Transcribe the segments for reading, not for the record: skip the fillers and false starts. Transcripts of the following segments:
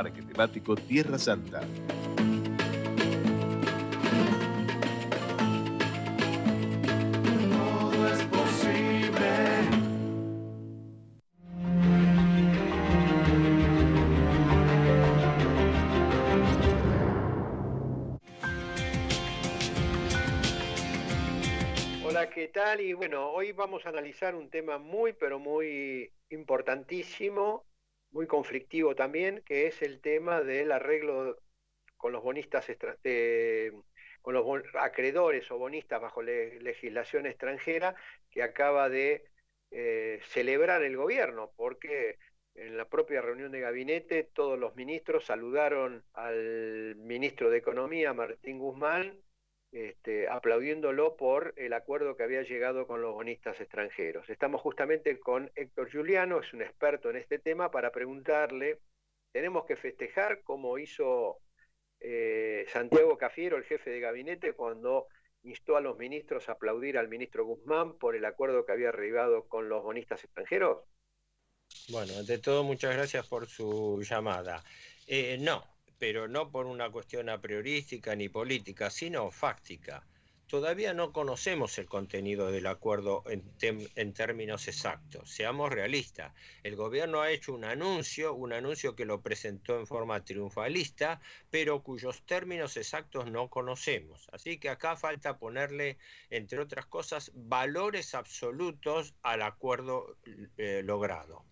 Parque Temático Tierra Santa. Todo es posible. Hola, ¿qué tal? Y bueno, hoy vamos a analizar un tema muy, pero muy importantísimo, muy conflictivo también, que es el tema del arreglo con los bonistas, con los acreedores o bonistas bajo legislación extranjera que acaba de celebrar el gobierno, porque en la propia reunión de gabinete todos los ministros saludaron al ministro de Economía, Martín Guzmán, aplaudiéndolo por el acuerdo que había llegado con los bonistas extranjeros. Estamos justamente con Héctor Giuliano, es un experto en este tema, para preguntarle, ¿tenemos que festejar como hizo Santiago Cafiero, el jefe de gabinete, cuando instó a los ministros a aplaudir al ministro Guzmán por el acuerdo que había arribado con los bonistas extranjeros? Bueno, ante todo, muchas gracias por su llamada. No, pero no por una cuestión a priorística ni política, sino fáctica. Todavía no conocemos el contenido del acuerdo en términos exactos. Seamos realistas. El gobierno ha hecho un anuncio que lo presentó en forma triunfalista, pero cuyos términos exactos no conocemos. Así que acá falta ponerle, entre otras cosas, valores absolutos al acuerdo logrado.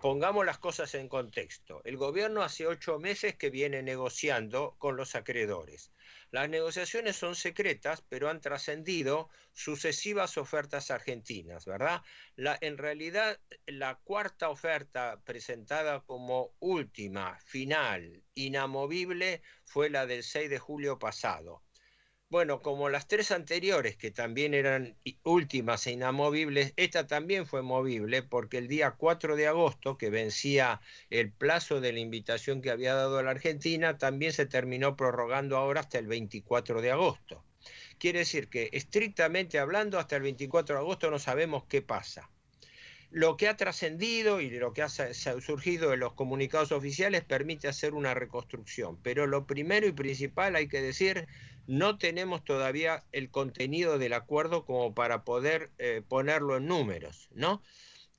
Pongamos las cosas en contexto. El gobierno hace 8 meses que viene negociando con los acreedores. Las negociaciones son secretas, pero han trascendido sucesivas ofertas argentinas, ¿verdad? En realidad, la cuarta oferta presentada como última, final, inamovible, fue la del 6 de julio pasado. Bueno, como las 3 anteriores, que también eran últimas e inamovibles, esta también fue movible porque el día 4 de agosto, que vencía el plazo de la invitación que había dado la Argentina, también se terminó prorrogando ahora hasta el 24 de agosto. Quiere decir que, estrictamente hablando, hasta el 24 de agosto no sabemos qué pasa. Lo que ha trascendido y lo que ha surgido en los comunicados oficiales permite hacer una reconstrucción, pero lo primero y principal, hay que decir, no tenemos todavía el contenido del acuerdo como para poder ponerlo en números, ¿no?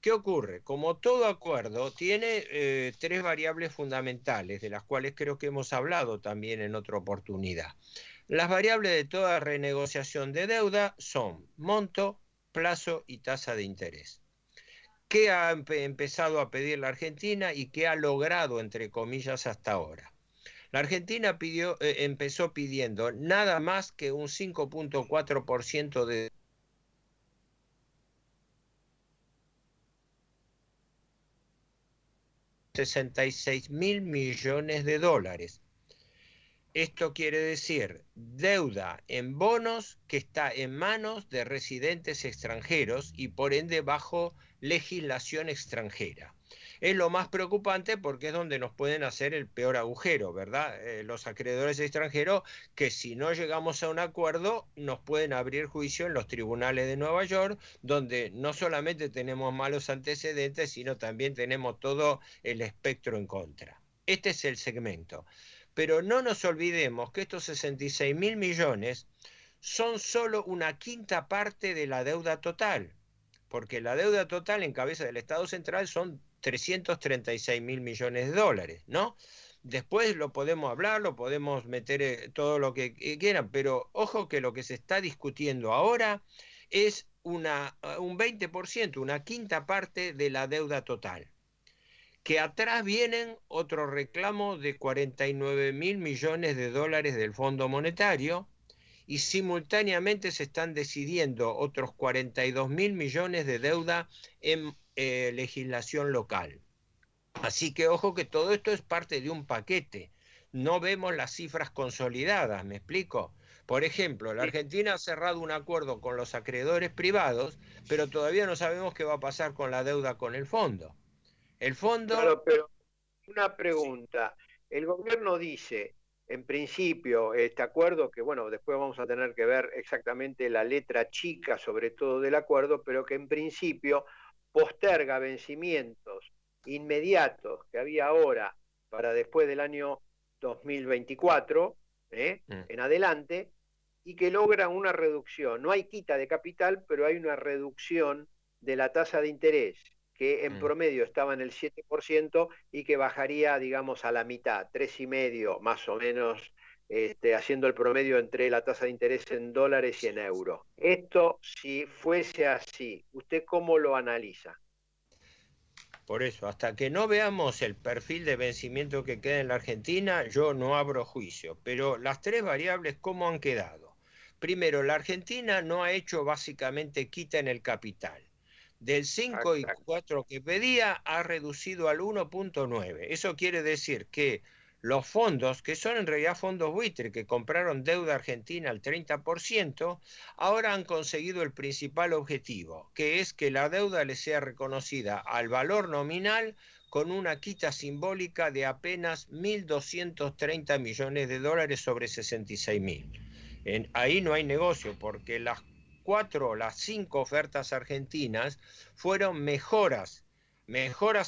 ¿Qué ocurre? Como todo acuerdo, tiene 3 variables fundamentales, de las cuales creo que hemos hablado también en otra oportunidad. Las variables de toda renegociación de deuda son monto, plazo y tasa de interés. ¿Qué ha empezado a pedir la Argentina y qué ha logrado, entre comillas, hasta ahora? La Argentina empezó pidiendo nada más que un 5.4% de 66.000 millones de dólares. Esto quiere decir deuda en bonos que está en manos de residentes extranjeros y por ende bajo legislación extranjera. Es lo más preocupante porque es donde nos pueden hacer el peor agujero, ¿verdad? Los acreedores extranjeros, que si no llegamos a un acuerdo nos pueden abrir juicio en los tribunales de Nueva York, donde no solamente tenemos malos antecedentes, sino también tenemos todo el espectro en contra. Este es el segmento. Pero no nos olvidemos que estos 66.000 millones son solo una quinta parte de la deuda total, porque la deuda total en cabeza del Estado Central son 336.000 millones de dólares, ¿no? Después lo podemos hablar, lo podemos meter todo lo que quieran, pero ojo que lo que se está discutiendo ahora es un 20%, una quinta parte de la deuda total. Que atrás vienen otro reclamo de 49.000 millones de dólares del Fondo Monetario y simultáneamente se están decidiendo otros 42.000 millones de deuda en legislación local. Así que ojo que todo esto es parte de un paquete. No vemos las cifras consolidadas, ¿me explico? Por ejemplo, la Argentina ha cerrado un acuerdo con los acreedores privados, pero todavía no sabemos qué va a pasar con la deuda con el fondo. El fondo... Claro, pero una pregunta. El gobierno dice, en principio, este acuerdo, que bueno, después vamos a tener que ver exactamente la letra chica, sobre todo del acuerdo, pero que en principio posterga vencimientos inmediatos que había ahora para después del año 2024 en adelante, y que logra una reducción. No hay quita de capital, pero hay una reducción de la tasa de interés, que en promedio estaba en el 7% y que bajaría, digamos, a la mitad, 3,5 más o menos, haciendo el promedio entre la tasa de interés en dólares y en euros. Esto, si fuese así, ¿usted cómo lo analiza? Por eso, hasta que no veamos el perfil de vencimiento que queda en la Argentina, yo no abro juicio. Pero las tres variables, ¿cómo han quedado? Primero, la Argentina no ha hecho básicamente quita en el capital. Del 5,4 que pedía, ha reducido al 1,9. Eso quiere decir que los fondos, que son en realidad fondos buitre, que compraron deuda argentina al 30%, ahora han conseguido el principal objetivo, que es que la deuda le sea reconocida al valor nominal con una quita simbólica de apenas 1.230 millones de dólares sobre 66.000. Ahí no hay negocio, porque las 5 ofertas argentinas fueron mejoras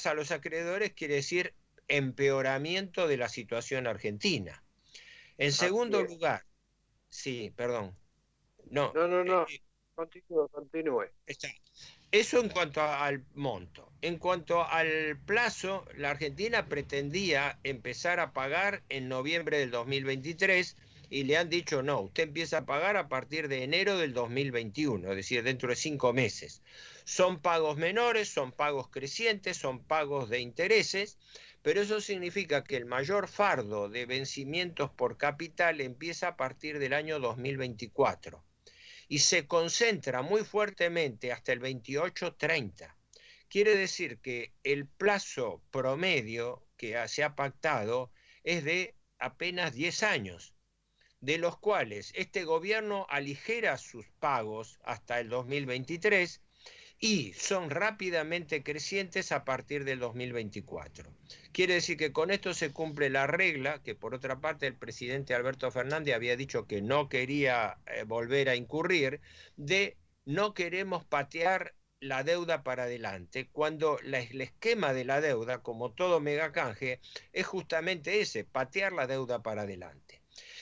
a los acreedores, quiere decir empeoramiento de la situación argentina. En segundo lugar, sí, perdón. No, continúe. Eso en cuanto al monto. En cuanto al plazo, la Argentina pretendía empezar a pagar en noviembre del 2023 y le han dicho no, usted empieza a pagar a partir de enero del 2021, es decir, dentro de 5 meses. Son pagos menores, son pagos crecientes, son pagos de intereses, pero eso significa que el mayor fardo de vencimientos por capital empieza a partir del año 2024 y se concentra muy fuertemente hasta el 28-30. Quiere decir que el plazo promedio que se ha pactado es de apenas 10 años, de los cuales este gobierno aligera sus pagos hasta el 2023 y son rápidamente crecientes a partir del 2024. Quiere decir que con esto se cumple la regla que, por otra parte, el presidente Alberto Fernández había dicho que no quería volver a incurrir, de no queremos patear la deuda para adelante, cuando el esquema de la deuda, como todo megacanje, es justamente ese, patear la deuda para adelante.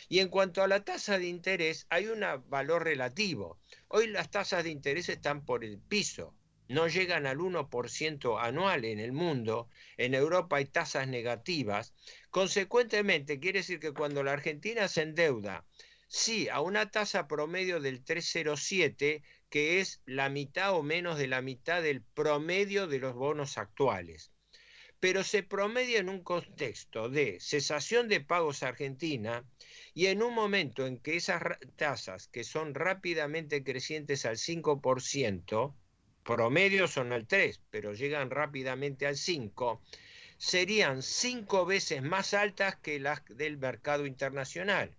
Y en cuanto a la tasa de interés, hay un valor relativo. Hoy las tasas de interés están por el piso, no llegan al 1% anual en el mundo, en Europa hay tasas negativas. Consecuentemente, quiere decir que cuando la Argentina se endeuda, sí, a una tasa promedio del 3,07, que es la mitad o menos de la mitad del promedio de los bonos actuales, pero se promedia en un contexto de cesación de pagos a Argentina y en un momento en que esas tasas, que son rápidamente crecientes al 5%, promedio son al 3%, pero llegan rápidamente al 5%, serían 5 veces más altas que las del mercado internacional.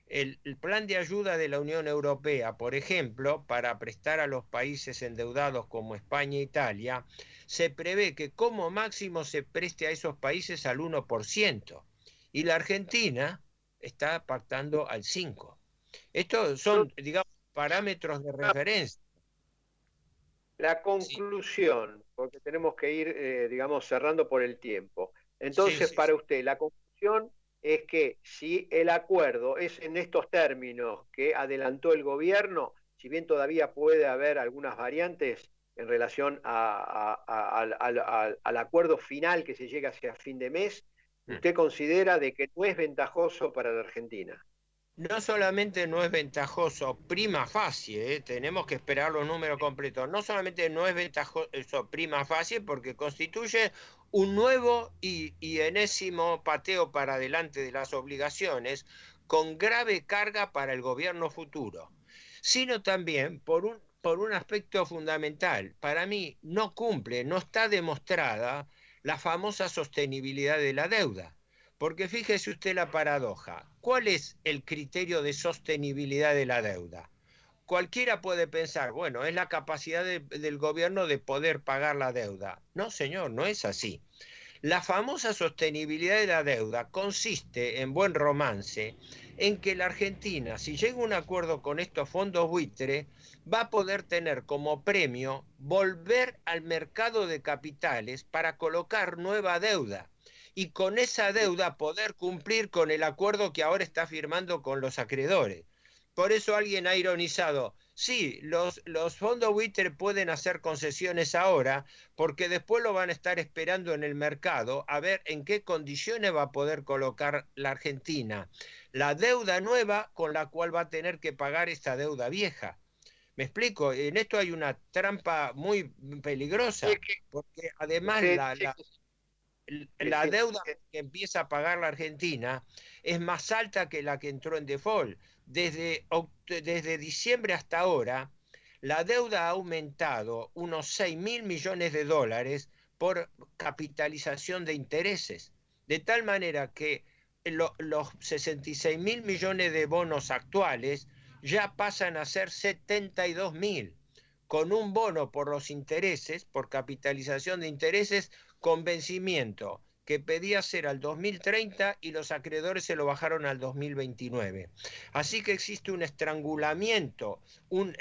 El plan de ayuda de la Unión Europea, por ejemplo, para prestar a los países endeudados como España e Italia, se prevé que como máximo se preste a esos países al 1%, y la Argentina está pactando al 5%. Estos son, digamos, parámetros de referencia. La conclusión, porque tenemos que ir, digamos, cerrando por el tiempo. Entonces, para usted, la conclusión es que si el acuerdo es en estos términos que adelantó el gobierno, si bien todavía puede haber algunas variantes en relación al acuerdo final que se llega hacia fin de mes, ¿usted considera de que no es ventajoso para la Argentina? No solamente no es ventajoso prima facie, tenemos que esperar los números completos, no solamente no es ventajoso prima facie porque constituye un nuevo y enésimo pateo para adelante de las obligaciones con grave carga para el gobierno futuro, sino también por un aspecto fundamental. Para mí no está demostrada la famosa sostenibilidad de la deuda. Porque fíjese usted la paradoja. ¿Cuál es el criterio de sostenibilidad de la deuda? Cualquiera puede pensar, bueno, es la capacidad del gobierno de poder pagar la deuda. No, señor, no es así. La famosa sostenibilidad de la deuda consiste, en buen romance, en que la Argentina, si llega a un acuerdo con estos fondos buitre, va a poder tener como premio volver al mercado de capitales para colocar nueva deuda. y con esa deuda poder cumplir con el acuerdo que ahora está firmando con los acreedores. Por eso alguien ha ironizado, sí, los fondos buitre pueden hacer concesiones ahora, porque después lo van a estar esperando en el mercado a ver en qué condiciones va a poder colocar la Argentina la deuda nueva con la cual va a tener que pagar esta deuda vieja. ¿Me explico? En esto hay una trampa muy peligrosa, porque además la deuda que empieza a pagar la Argentina es más alta que la que entró en default. Desde diciembre hasta ahora, la deuda ha aumentado unos 6.000 millones de dólares por capitalización de intereses, de tal manera que los 66.000 millones de bonos actuales ya pasan a ser 72.000, con un bono por los intereses, por capitalización de intereses, con vencimiento que pedía ser al 2030 y los acreedores se lo bajaron al 2029. Así que existe un estrangulamiento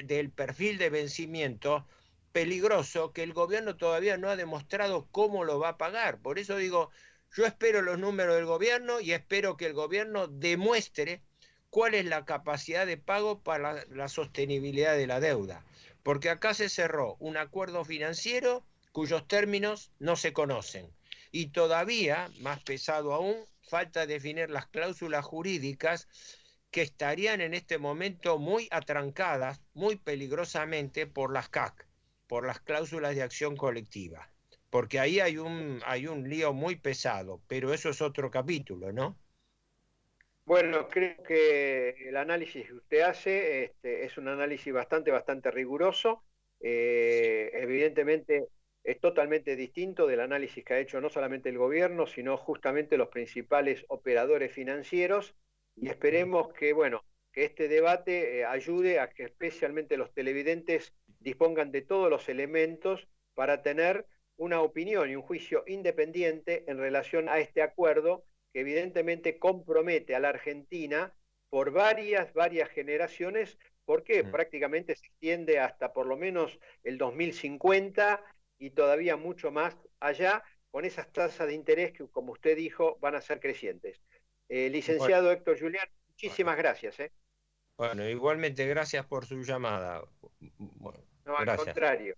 del perfil de vencimiento peligroso que el gobierno todavía no ha demostrado cómo lo va a pagar. Por eso digo, yo espero los números del gobierno y espero que el gobierno demuestre cuál es la capacidad de pago para la sostenibilidad de la deuda. Porque acá se cerró un acuerdo financiero cuyos términos no se conocen. Y todavía, más pesado aún, falta definir las cláusulas jurídicas que estarían en este momento muy atrancadas, muy peligrosamente por las CAC, por las cláusulas de acción colectiva. Porque ahí hay un lío muy pesado, pero eso es otro capítulo, ¿no? Bueno, creo que el análisis que usted hace es un análisis bastante riguroso. Evidentemente es totalmente distinto del análisis que ha hecho no solamente el gobierno, sino justamente los principales operadores financieros. Y esperemos que, bueno, que este debate ayude a que especialmente los televidentes dispongan de todos los elementos para tener una opinión y un juicio independiente en relación a este acuerdo que evidentemente compromete a la Argentina por varias generaciones, porque prácticamente se extiende hasta por lo menos el 2050 y todavía mucho más allá, con esas tasas de interés que, como usted dijo, van a ser crecientes. Licenciado Héctor Julián, muchísimas gracias. Bueno, igualmente gracias por su llamada. Bueno, no, al gracias. contrario.